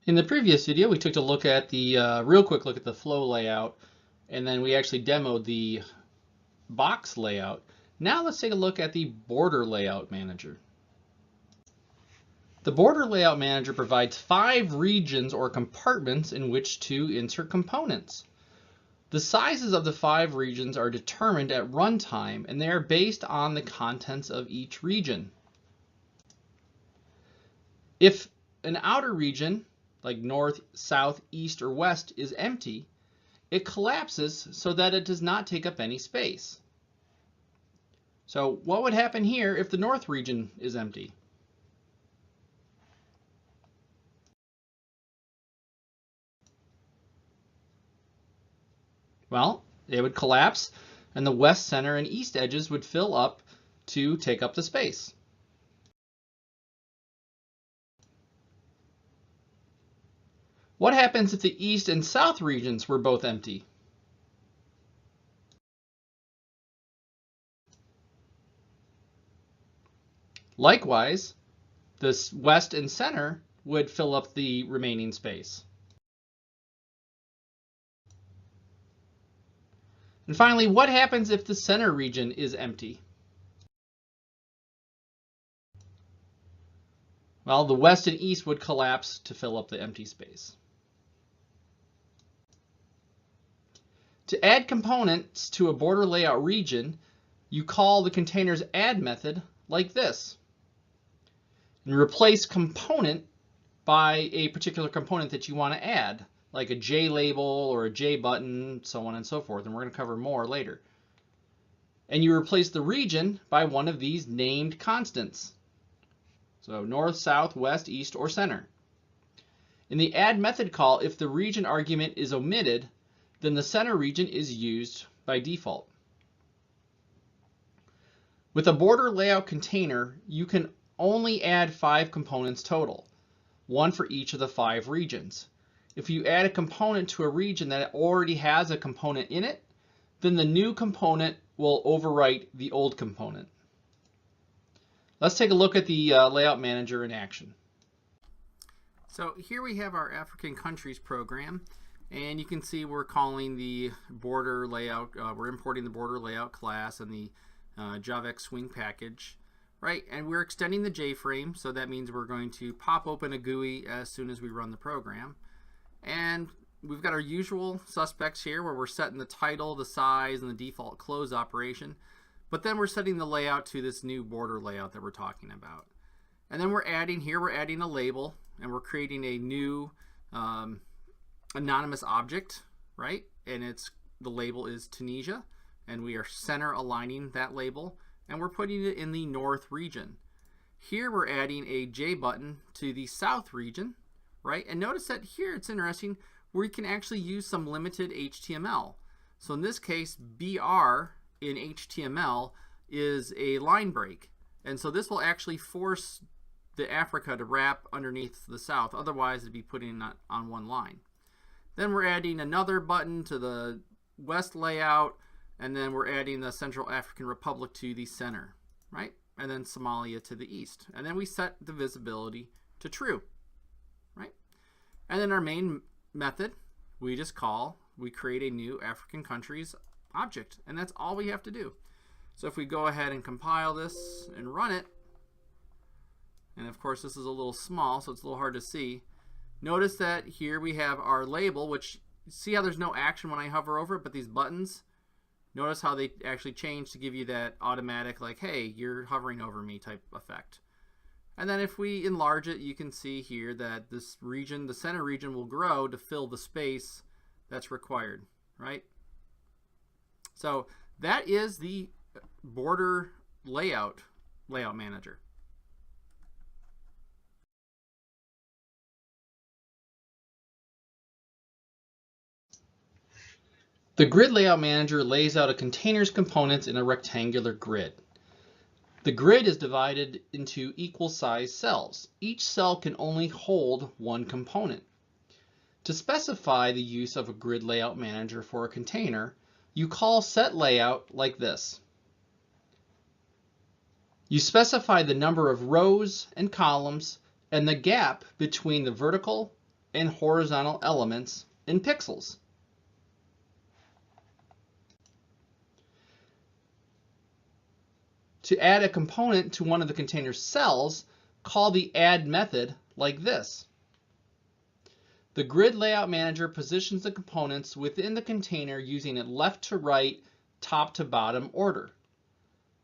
In the previous video, we took a look at the real quick look at the flow layout, and then we actually demoed the box layout. Now let's take a look at the border layout manager. The border layout manager provides 5 regions or compartments in which to insert components. The sizes of the 5 regions are determined at runtime, and they are based on the contents of each region. If an outer region, like north, south, east, or west, is empty, it collapses so that it does not take up any space. So what would happen here if the north region is empty? Well, it would collapse, and the west, center, and east edges would fill up to take up the space. What happens if the east and south regions were both empty? Likewise, the west and center would fill up the remaining space. And finally, what happens if the center region is empty? Well, the west and east would collapse to fill up the empty space. To add components to a border layout region, you call the container's add method like this, and replace component by a particular component that you want to add, like a J label or a J button, so on and so forth, and we're going to cover more later. And you replace the region by one of these named constants. So north, south, west, east, or center. In the add method call, if the region argument is omitted, then the center region is used by default. With a border layout container, you can only add 5 components total, 1 for each of the 5 regions. If you add a component to a region that already has a component in it, then the new component will overwrite the old component. Let's take a look at the layout manager in action. So here we have our African countries program, and you can see we're calling the border layout, we're importing the border layout class and the JavaX Swing package, right? And we're extending the JFrame, so that means we're going to pop open a GUI as soon as we run the program. And we've got our usual suspects here where we're setting the title, the size, and the default close operation. But then we're setting the layout to this new border layout that we're talking about. And then we're adding a label, and we're creating a new anonymous object, right? And the label is Tunisia, and we are center aligning that label, and we're putting it in the north region. Here we're adding a J button to the south region, right? And notice that here it's interesting where you can actually use some limited HTML. So in this case, BR in HTML is a line break, and so this will actually force the Africa to wrap underneath the south, otherwise it'd be putting it on one line. Then we're adding another button to the west layout, and then we're adding the Central African Republic to the center, right? And then Somalia to the east. And then we set the visibility to true, right? And then our main method, we create a new African countries object, and that's all we have to do. So if we go ahead and compile this and run it, and of course this is a little small, so it's a little hard to see. Notice that here we have our label, which, see how there's no action when I hover over it, but these buttons, notice how they actually change to give you that automatic, like, hey, you're hovering over me type effect. And then if we enlarge it, you can see here that this region, the center region, will grow to fill the space that's required, right? So that is the border layout manager. The grid layout manager lays out a container's components in a rectangular grid. The grid is divided into equal size cells. Each cell can only hold one component. To specify the use of a grid layout manager for a container, you call setLayout like this. You specify the number of rows and columns and the gap between the vertical and horizontal elements in pixels. To add a component to one of the container cells, call the add method like this. The Grid Layout Manager positions the components within the container using a left to right, top to bottom order.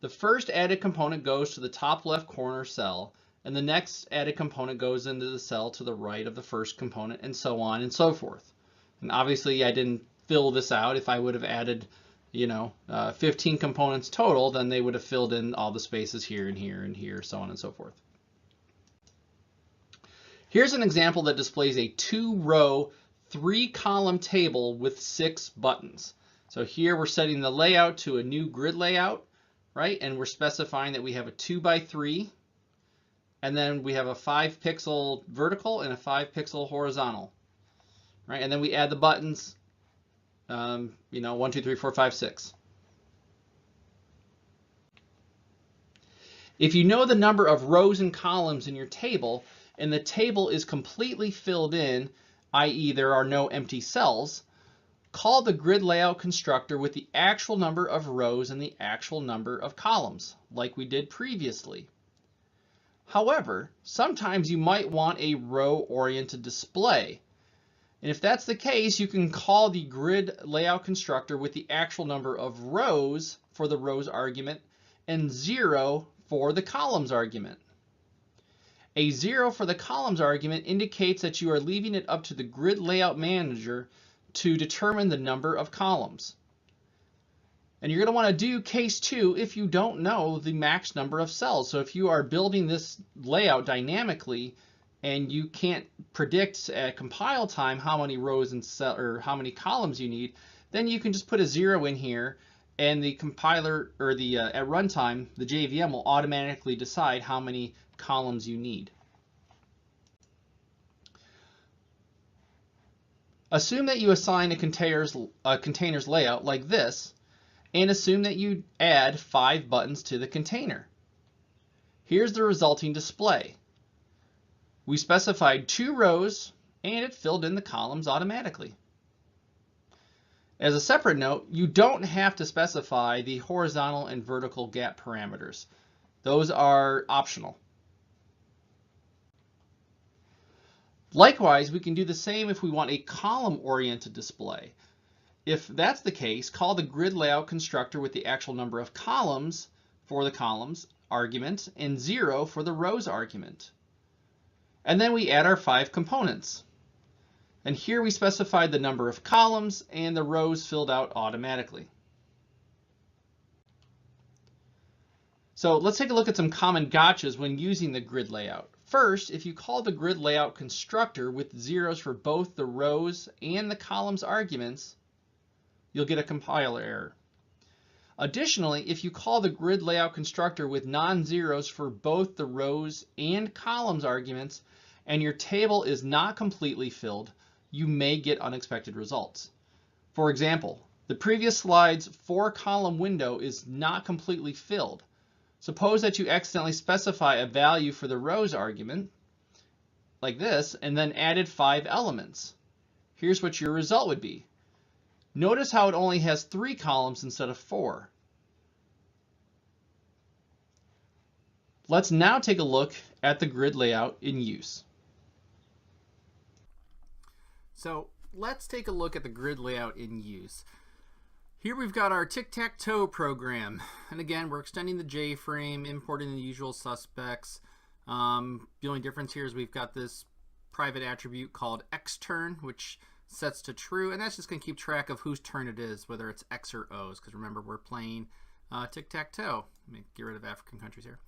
The first added component goes to the top left corner cell, and the next added component goes into the cell to the right of the first component, and so on and so forth. And obviously I didn't fill this out. If I would have added 15 components total, then they would have filled in all the spaces here and here and here, so on and so forth. Here's an example that displays a 2-row, 3-column table with 6 buttons. So here we're setting the layout to a new grid layout, right? And we're specifying that we have a 2x3, and then we have a 5-pixel vertical and a 5-pixel horizontal, right? And then we add the buttons. 1, 2, 3, 4, 5, 6. If you know the number of rows and columns in your table, and the table is completely filled in, i.e. there are no empty cells, call the grid layout constructor with the actual number of rows and the actual number of columns, like we did previously. However, sometimes you might want a row-oriented display. And if that's the case, you can call the grid layout constructor with the actual number of rows for the rows argument and 0 for the columns argument. A 0 for the columns argument indicates that you are leaving it up to the grid layout manager to determine the number of columns. And you're going to want to do case 2 if you don't know the max number of cells. So if you are building this layout dynamically, and you can't predict at compile time how many rows and or how many columns you need, then you can just put a 0 in here, and the compiler or at runtime, the JVM will automatically decide how many columns you need. Assume that you assign a container's layout like this, and assume that you add 5 buttons to the container. Here's the resulting display. We specified 2 rows, and it filled in the columns automatically. As a separate note, you don't have to specify the horizontal and vertical gap parameters. Those are optional. Likewise, we can do the same if we want a column-oriented display. If that's the case, call the grid layout constructor with the actual number of columns for the columns argument and 0 for the rows argument. And then we add our 5 components. And here we specified the number of columns and the rows filled out automatically. So let's take a look at some common gotchas when using the grid layout. First, if you call the grid layout constructor with 0s for both the rows and the columns arguments, you'll get a compiler error. Additionally, if you call the grid layout constructor with non-zeros for both the rows and columns arguments, and your table is not completely filled, you may get unexpected results. For example, the previous slide's 4-column window is not completely filled. Suppose that you accidentally specify a value for the rows argument, like this, and then added 5 elements. Here's what your result would be. Notice how it only has 3 columns instead of 4. Let's now take a look at the grid layout in use. So let's take a look at the grid layout in use. Here we've got our tic-tac-toe program. And again, we're extending the J-frame, importing the usual suspects. The only difference here is we've got this private attribute called xturn, which sets to true, and that's just going to keep track of whose turn it is, whether it's X or O's, because remember, we're playing tic-tac-toe. Let me get rid of African countries here.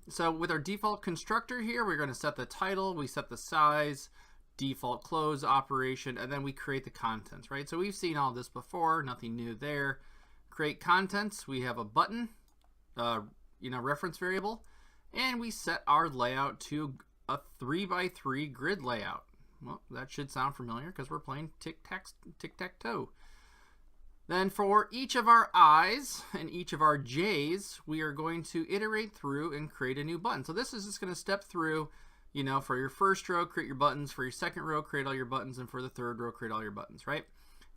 So with our default constructor here, we're going to set the title, we set the size, default close operation, and then we create the contents, right? So we've seen all this before, nothing new there. Create contents, we have a button, reference variable, and we set our layout to a 3x3 grid layout. Well, that should sound familiar because we're playing tic-tac-toe. Then for each of our I's and each of our J's, we are going to iterate through and create a new button. So this is just going to step through, You know, for your first row, create your buttons. For your second row, create all your buttons. And for the third row, create all your buttons, right?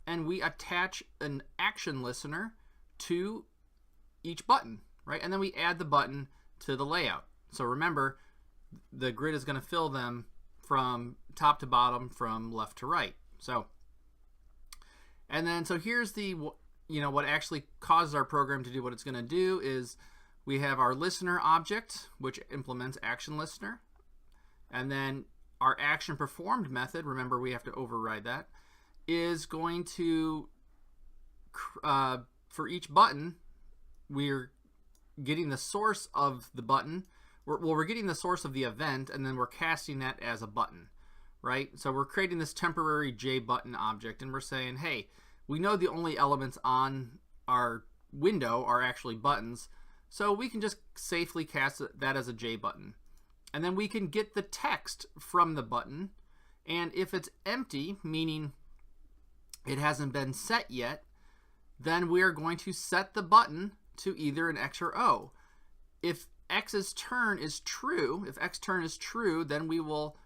And we attach an action listener to each button, right? And then we add the button to the layout. So remember, the grid is going to fill them from top to bottom, from left to right. So, and then, so here's the, you know, what actually causes our program to do what it's going to do is we have our listener object, which implements action listener. And then our action performed method, remember we have to override that, is going to, for each button, we're getting the source of the button. We're getting the source of the event, and then we're casting that as a button, right? So we're creating this temporary JButton object, and we're saying, hey, we know the only elements on our window are actually buttons, so we can just safely cast that as a JButton. And then we can get the text from the button, and if it's empty, meaning it hasn't been set yet, then we are going to set the button to either an X or O. If X's turn is true, then we will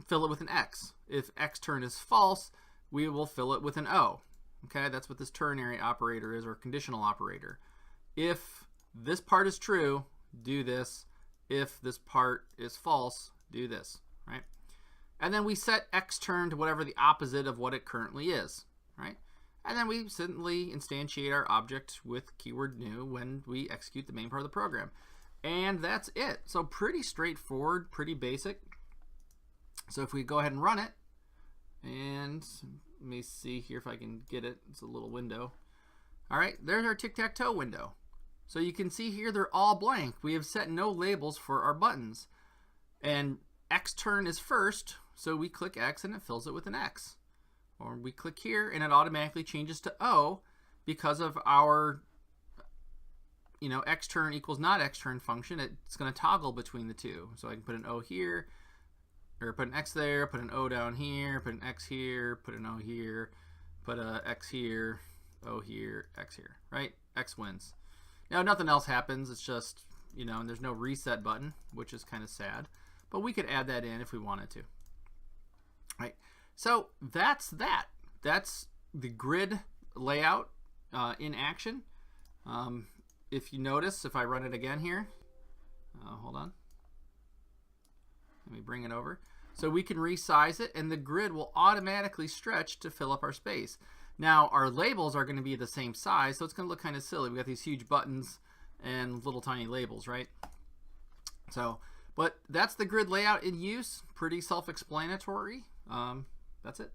fill it with an X. If X turn is false, we will fill it with an O. Okay, that's what this ternary operator is, or conditional operator. If this part is true, do this. If this part is false, do this, right? And then we set X turn to whatever the opposite of what it currently is, right? And then we simply instantiate our object with keyword new when we execute the main part of the program. And that's it. So pretty straightforward, pretty basic. So if we go ahead and run it, and let me see here if I can get it. It's a little window. All right, there's our tic-tac-toe window. So you can see here they're all blank. We have set no labels for our buttons. And X turn is first, so we click X and it fills it with an X. Or we click here and it automatically changes to O because of our, you know, X turn equals not X turn function. It's going to toggle between the two. So I can put an O here, or put an X there, put an O down here, put an X here, put an O here, put a X here, O here, X here, right? X wins. Now nothing else happens. It's just, you know, and there's no reset button, which is kind of sad. But we could add that in if we wanted to. Right. So that's that. That's the grid layout in action. If you notice, if I run it again here, hold on. Let me bring it over. So we can resize it, and the grid will automatically stretch to fill up our space. Now, our labels are going to be the same size, so it's going to look kind of silly. We've got these huge buttons and little tiny labels, right? So, but that's the grid layout in use. Pretty self-explanatory. That's it.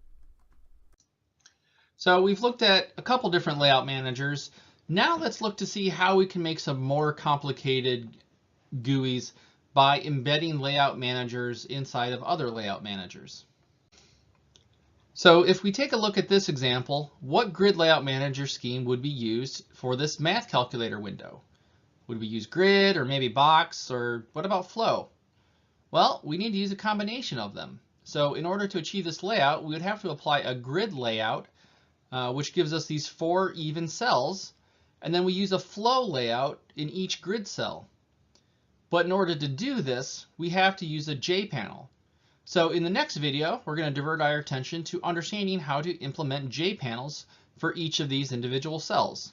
So we've looked at a couple different layout managers. Now let's look to see how we can make some more complicated GUIs by embedding layout managers inside of other layout managers. So if we take a look at this example, what grid layout manager scheme would be used for this math calculator window? Would we use grid, or maybe box, or what about flow? Well, we need to use a combination of them. So in order to achieve this layout, we would have to apply a grid layout, which gives us these 4 even cells, and then we use a flow layout in each grid cell. But in order to do this, we have to use a JPanel. So in the next video, we're going to divert our attention to understanding how to implement JPanels for each of these individual cells.